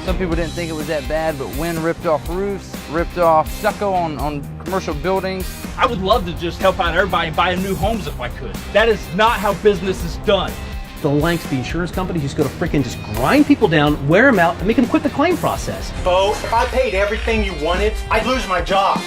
Some people didn't think it was that bad, but wind ripped off roofs, ripped off stucco on commercial buildings. I would love to just help out everybody and buy new homes if I could. That is not how business is done. The lengths the insurance companies just go to freaking just grind people down, wear them out, and make them quit the claim process. Bo, if I paid everything you wanted, I'd lose my job.